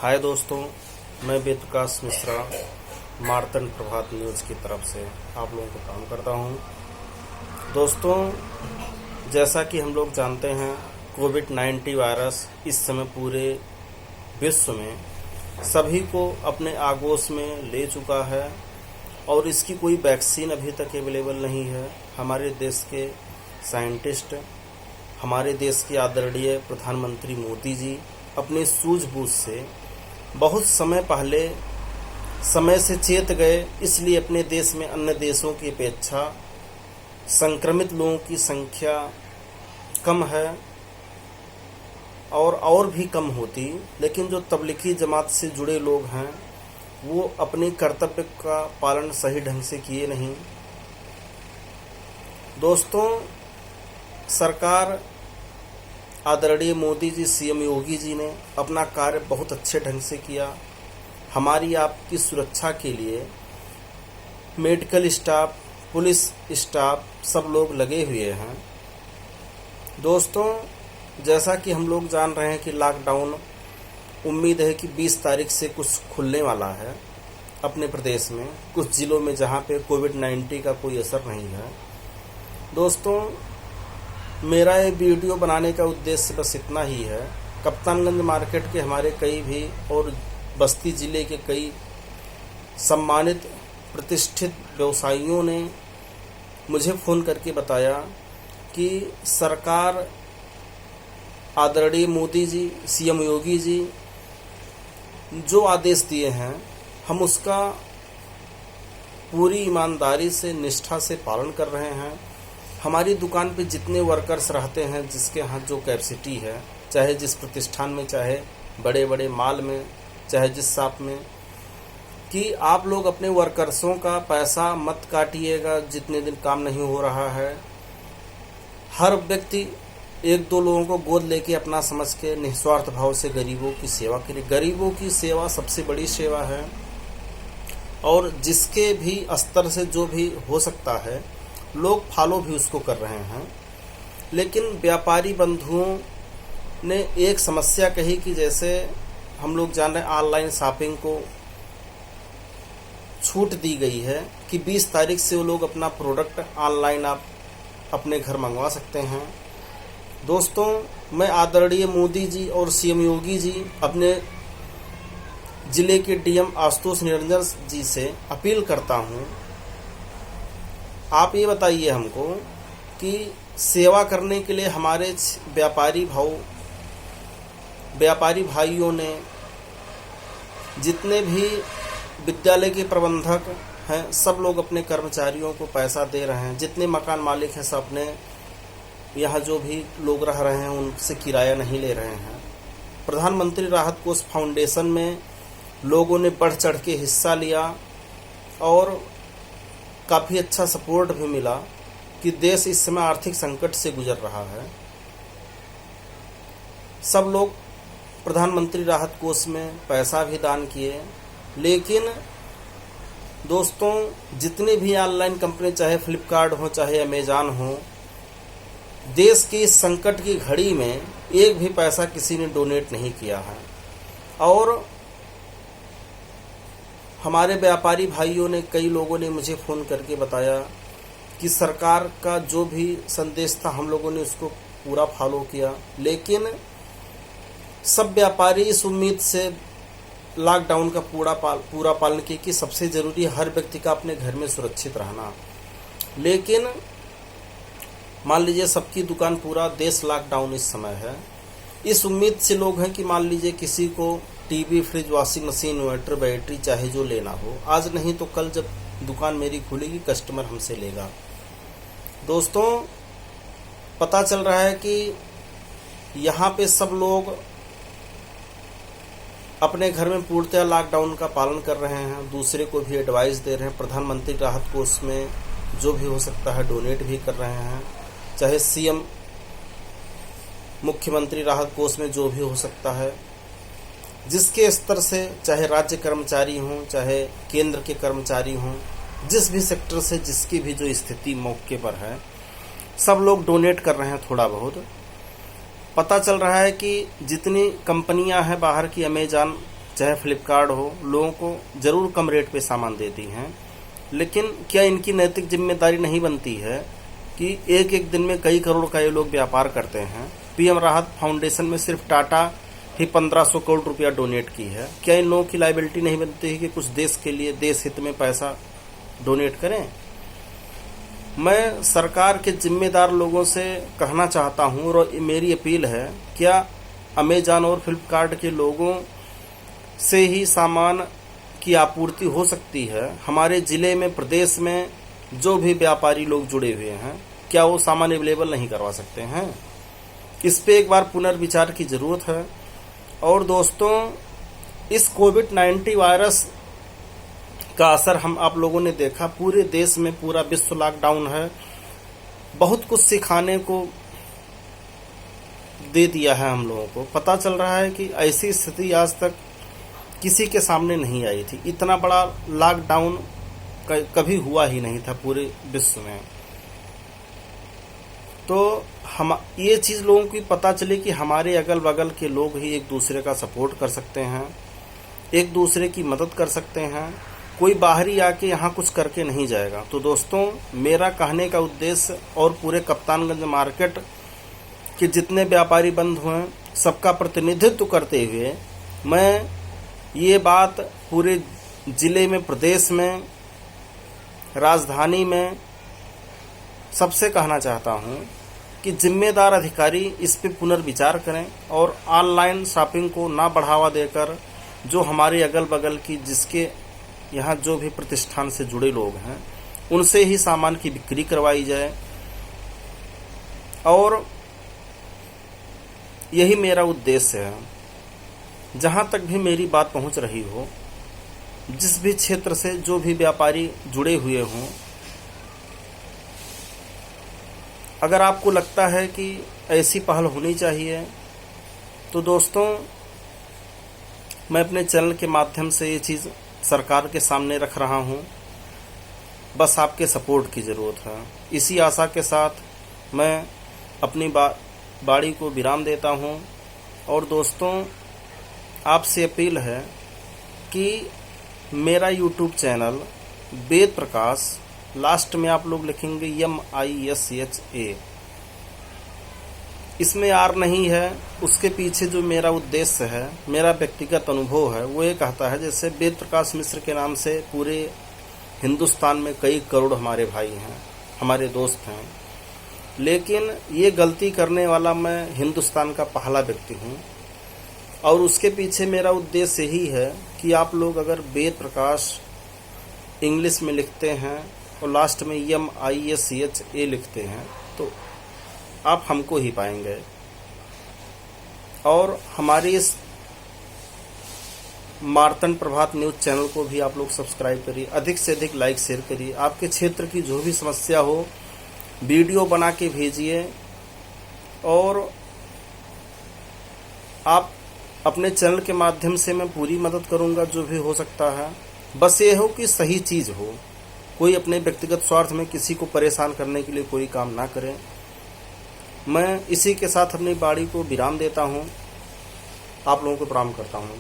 हाय दोस्तों, मैं वेद प्रकाश मिश्रा मार्तंड प्रभात न्यूज़ की तरफ से आप लोगों को काम करता हूं। दोस्तों, जैसा कि हम लोग जानते हैं, कोविड-19 वायरस इस समय पूरे विश्व में सभी को अपने आगोश में ले चुका है और इसकी कोई वैक्सीन अभी तक अवेलेबल नहीं है। हमारे देश के साइंटिस्ट, हमारे देश के आदरणीय प्रधानमंत्री मोदी जी अपने सूझबूझ से बहुत समय पहले समय से चेत गए, इसलिए अपने देश में अन्य देशों की अपेक्षा संक्रमित लोगों की संख्या कम है और भी कम होती, लेकिन जो तबलीगी जमात से जुड़े लोग हैं वो अपने कर्तव्य का पालन सही ढंग से किए नहीं। दोस्तों, सरकार आदरणीय मोदी जी, सीएम योगी जी ने अपना कार्य बहुत अच्छे ढंग से किया। हमारी आपकी सुरक्षा के लिए मेडिकल स्टाफ, पुलिस स्टाफ सब लोग लगे हुए हैं। दोस्तों, जैसा कि हम लोग जान रहे हैं कि लॉकडाउन उम्मीद है कि 20 तारीख से कुछ खुलने वाला है अपने प्रदेश में, कुछ ज़िलों में जहां पे कोविड-19 का कोई असर नहीं है। दोस्तों, मेरा ये वीडियो बनाने का उद्देश्य बस इतना ही है। कप्तानगंज मार्केट के हमारे कई भी और बस्ती ज़िले के कई सम्मानित प्रतिष्ठित व्यवसायियों ने मुझे फ़ोन करके बताया कि सरकार आदरणीय मोदी जी, सीएम योगी जी जो आदेश दिए हैं, हम उसका पूरी ईमानदारी से, निष्ठा से पालन कर रहे हैं। हमारी दुकान पे जितने वर्कर्स रहते हैं, जिसके यहाँ जो कैपेसिटी है, चाहे जिस प्रतिष्ठान में, चाहे बड़े बड़े माल में, चाहे जिस शॉप में, कि आप लोग अपने वर्कर्सों का पैसा मत काटिएगा जितने दिन काम नहीं हो रहा है। हर व्यक्ति एक दो लोगों को गोद लेके अपना समझ के निस्वार्थ भाव से गरीबों की सेवा करे। गरीबों की सेवा सबसे बड़ी सेवा है और जिसके भी स्तर से जो भी हो सकता है लोग फॉलो भी उसको कर रहे हैं। लेकिन व्यापारी बंधुओं ने एक समस्या कही कि जैसे हम लोग जान रहे हैं ऑनलाइन शॉपिंग को छूट दी गई है कि 20 तारीख से वो लोग अपना प्रोडक्ट ऑनलाइन आप अपने घर मंगवा सकते हैं। दोस्तों, मैं आदरणीय मोदी जी और सीएम योगी जी अपने ज़िले के डीएम आशुतोष निरंजन जी से अपील करता हूं, आप ये बताइए हमको कि सेवा करने के लिए हमारे व्यापारी भाइयों ने, जितने भी विद्यालय के प्रबंधक हैं, सब लोग अपने कर्मचारियों को पैसा दे रहे हैं। जितने मकान मालिक हैं, सब अपने यहाँ जो भी लोग रह रहे हैं उनसे किराया नहीं ले रहे हैं। प्रधानमंत्री राहत कोष फाउंडेशन में लोगों ने बढ़ चढ़ के हिस्सा लिया और काफ़ी अच्छा सपोर्ट भी मिला कि देश इस समय आर्थिक संकट से गुजर रहा है। सब लोग प्रधानमंत्री राहत कोष में पैसा भी दान किए। लेकिन दोस्तों, जितने भी ऑनलाइन कंपनी, चाहे फ्लिपकार्ट हो, चाहे अमेज़न हो, देश की इस संकट की घड़ी में एक भी पैसा किसी ने डोनेट नहीं किया है। और हमारे व्यापारी भाइयों ने, कई लोगों ने मुझे फ़ोन करके बताया कि सरकार का जो भी संदेश था हम लोगों ने उसको पूरा फॉलो किया। लेकिन सब व्यापारी इस उम्मीद से लॉकडाउन का पूरा पालन किए कि सबसे ज़रूरी हर व्यक्ति का अपने घर में सुरक्षित रहना। लेकिन मान लीजिए सबकी दुकान, पूरा देश लॉकडाउन इस समय है। इस उम्मीद से लोग हैं कि मान लीजिए किसी को TV, fridge, washing machine, inverter, battery चाहे जो लेना हो, आज नहीं तो कल जब दुकान मेरी खुलेगी कस्टमर हमसे लेगा। दोस्तों, पता चल रहा है कि यहाँ पे सब लोग अपने घर में पूर्णतः लॉकडाउन का पालन कर रहे हैं, दूसरे को भी एडवाइस दे रहे हैं। प्रधानमंत्री राहत कोष में जो भी हो सकता है डोनेट भी कर रहे हैं, चाहे सीएम मुख्यमंत्री राहत कोष में जो भी हो सकता है, जिसके स्तर से, चाहे राज्य कर्मचारी हों, चाहे केंद्र के कर्मचारी हों, जिस भी सेक्टर से जिसकी भी जो स्थिति मौके पर है, सब लोग डोनेट कर रहे हैं थोड़ा बहुत। पता चल रहा है कि जितनी कंपनियां हैं बाहर की, अमेज़न, चाहे फ्लिपकार्ट हो, लोगों को ज़रूर कम रेट पे सामान देती हैं, लेकिन क्या इनकी नैतिक जिम्मेदारी नहीं बनती है कि एक एक दिन में कई करोड़ का ये लोग व्यापार करते हैं। पीएम राहत फाउंडेशन में सिर्फ टाटा ही 1500 करोड़ रुपया डोनेट की है। क्या इन लोगों की लायबिलिटी नहीं बनती है कि कुछ देश के लिए, देश हित में पैसा डोनेट करें? मैं सरकार के जिम्मेदार लोगों से कहना चाहता हूं और मेरी अपील है, क्या अमेज़न और फ्लिपकार्ट के लोगों से ही सामान की आपूर्ति हो सकती है? हमारे ज़िले में, प्रदेश में जो भी व्यापारी लोग जुड़े हुए हैं, क्या वो सामान अवेलेबल नहीं करवा सकते हैं? इस पे एक बार पुनर्विचार की ज़रूरत है। और दोस्तों, इस कोविड-19 वायरस का असर आप लोगों ने देखा, पूरे देश में, पूरा विश्व लॉकडाउन है। बहुत कुछ सिखाने को दे दिया है हम लोगों को। पता चल रहा है कि ऐसी स्थिति आज तक किसी के सामने नहीं आई थी। इतना बड़ा लॉकडाउन कभी हुआ ही नहीं था पूरे विश्व में। तो हम ये चीज़ लोगों को पता चले कि हमारे अगल बगल के लोग ही एक दूसरे का सपोर्ट कर सकते हैं, एक दूसरे की मदद कर सकते हैं। कोई बाहरी आके यहाँ कुछ करके नहीं जाएगा। तो दोस्तों, मेरा कहने का उद्देश्य, और पूरे कप्तानगंज मार्केट के जितने व्यापारी बंधु हैं, सबका प्रतिनिधित्व करते हुए मैं ये बात पूरे ज़िले में, प्रदेश में, राजधानी में सबसे कहना चाहता हूँ कि जिम्मेदार अधिकारी इस पे पुनर्विचार करें और ऑनलाइन शॉपिंग को ना बढ़ावा देकर जो हमारे अगल बगल की, जिसके यहाँ जो भी प्रतिष्ठान से जुड़े लोग हैं, उनसे ही सामान की बिक्री करवाई जाए। और यही मेरा उद्देश्य है। जहाँ तक भी मेरी बात पहुँच रही हो, जिस भी क्षेत्र से जो भी व्यापारी जुड़े हुए हों, अगर आपको लगता है कि ऐसी पहल होनी चाहिए, तो दोस्तों, मैं अपने चैनल के माध्यम से ये चीज़ सरकार के सामने रख रहा हूँ। बस आपके सपोर्ट की ज़रूरत है। इसी आशा के साथ मैं अपनी बाड़ी को विराम देता हूँ। और दोस्तों, आपसे अपील है कि मेरा YouTube channel Ved Prakash, last में आप लोग लिखेंगे MISHA, इसमें R नहीं है। उसके पीछे जो मेरा उद्देश्य है, मेरा व्यक्तिगत अनुभव है, वो ये कहता है, जैसे वेद प्रकाश मिश्र के नाम से पूरे हिंदुस्तान में कई करोड़ हमारे भाई हैं, हमारे दोस्त हैं, लेकिन ये गलती करने वाला मैं हिंदुस्तान का पहला व्यक्ति हूँ। और उसके पीछे मेरा उद्देश्य यही है कि आप लोग अगर वेद प्रकाश इंग्लिश में लिखते हैं और लास्ट में MISHA लिखते हैं, तो आप हमको ही पाएंगे। और हमारी इस मार्तंड प्रभात न्यूज़ चैनल को भी आप लोग सब्सक्राइब करिए, अधिक से अधिक लाइक शेयर करिए। आपके क्षेत्र की जो भी समस्या हो, वीडियो बना के भेजिए। और आप अपने चैनल के माध्यम से मैं पूरी मदद करूंगा जो भी हो सकता है। बस ये हो कि सही चीज़ हो, कोई अपने व्यक्तिगत स्वार्थ में किसी को परेशान करने के लिए कोई काम ना करें। मैं इसी के साथ अपनी बाड़ी को विराम देता हूँ। आप लोगों को प्रणाम करता हूँ।